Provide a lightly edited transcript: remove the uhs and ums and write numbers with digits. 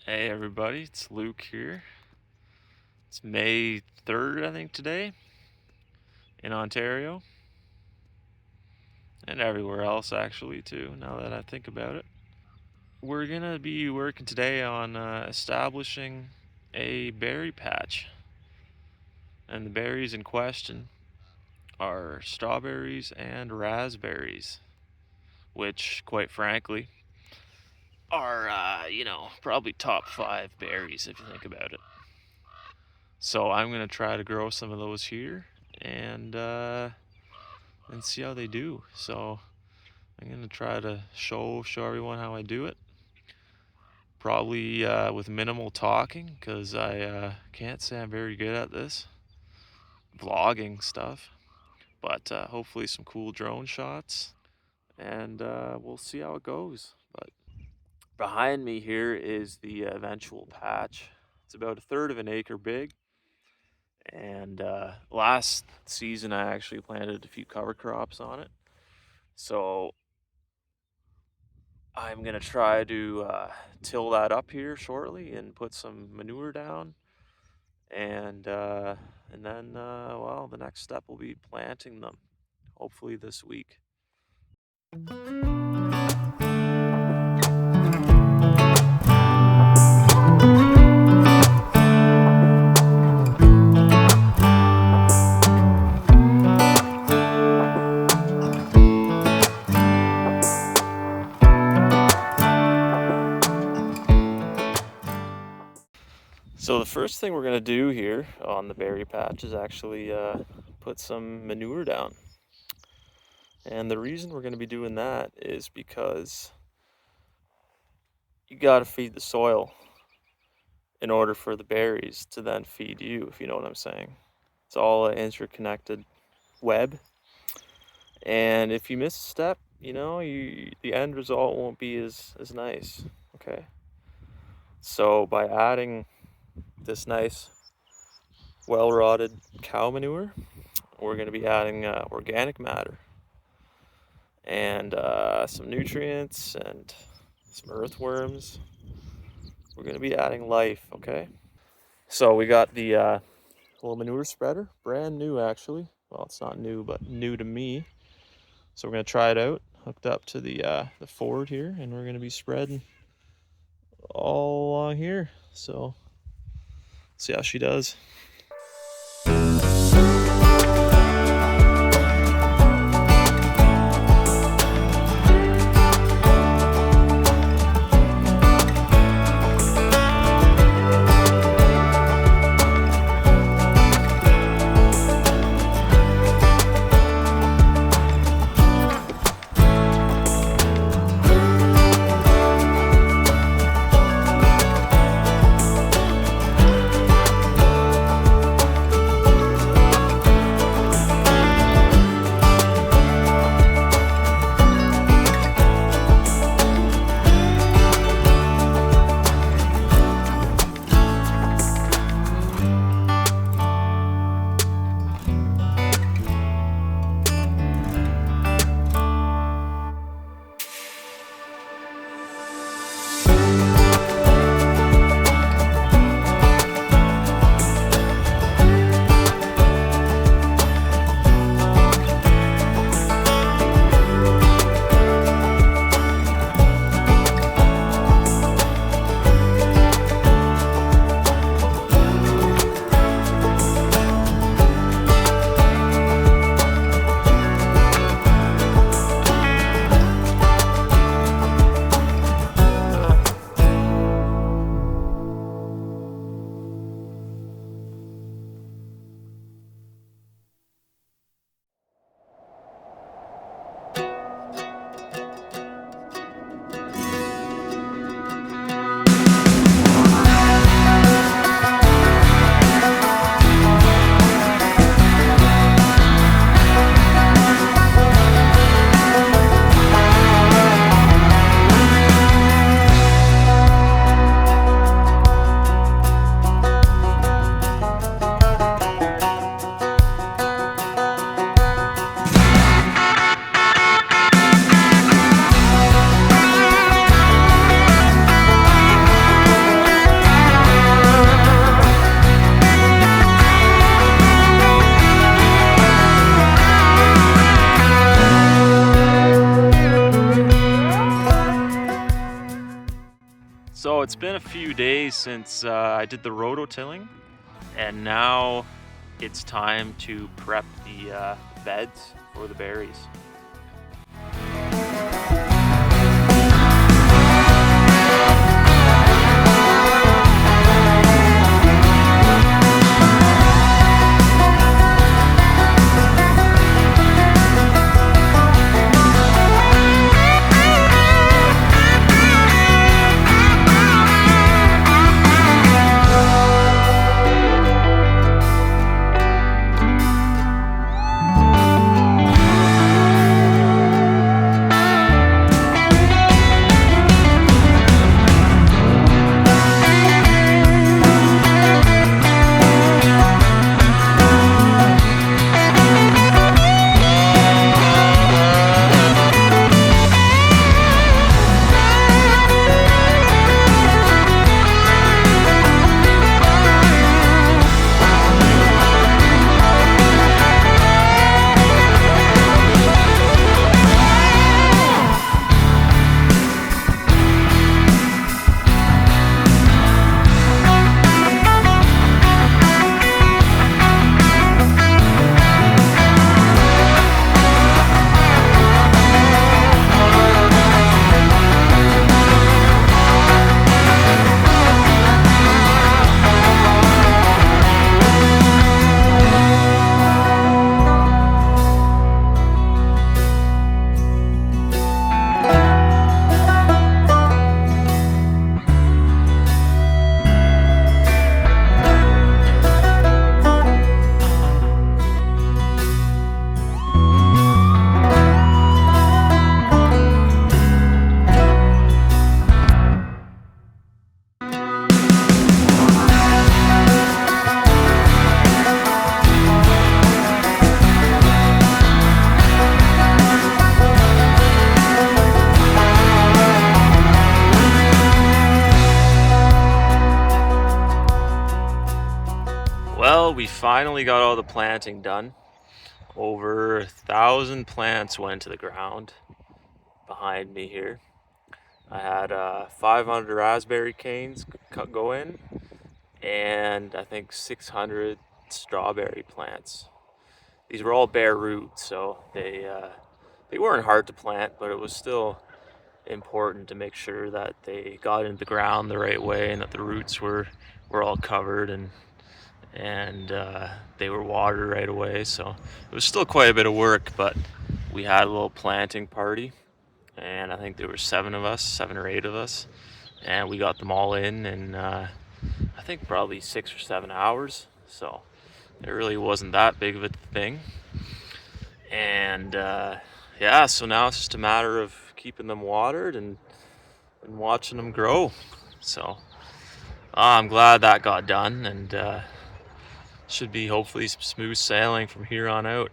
Hey everybody, it's Luke here. It's May 3rd, I think, today in Ontario. And everywhere else, actually, too, now that I think about it. We're gonna be working today on establishing a berry patch. And the berries in question are strawberries and raspberries, which, quite frankly, are, probably top 5 berries if you think about it. So I'm gonna try to grow some of those here and see how they do. So I'm gonna try to show everyone how I do it. Probably with minimal talking, because I can't say I'm very good at this vlogging stuff. But hopefully some cool drone shots, and we'll see how it goes. But behind me here is the eventual patch. It's about 1/3 of an acre big. And last season I actually planted a few cover crops on it. So I'm gonna try to till that up here shortly and put some manure down, and then well, the next step will be planting them, hopefully this week. So the first thing we're gonna do here on the berry patch is actually put some manure down. And the reason we're gonna be doing that is because you gotta feed the soil in order for the berries to then feed you, if you know what I'm saying. It's all an interconnected web. And if you miss a step, the end result won't be as nice, okay? So by adding this nice well-rotted cow manure, we're going to be adding organic matter and some nutrients and some earthworms. We're going to be adding life, okay? So we got the little manure spreader, brand new actually. Well, it's not new, but new to me. So we're gonna try it out, hooked up to the Ford here, and we're gonna be spreading all along here. So see how she does. So it's been a few days since I did the rototilling, and now it's time to prep the beds for the berries. Well, we finally got all the planting done. Over 1,000 plants went to the ground behind me here. I had 500 raspberry canes go in, and I think 600 strawberry plants. These were all bare roots, so they weren't hard to plant, but it was still important to make sure that they got into the ground the right way and that the roots were all covered and they were watered right away. So it was still quite a bit of work, but we had a little planting party, and I think there were 7 or 8 of us, and we got them all in I think probably 6 or 7 hours. So it really wasn't that big of a thing. And yeah, so now it's just a matter of keeping them watered and watching them grow. So I'm glad that got done, and should be hopefully smooth sailing from here on out.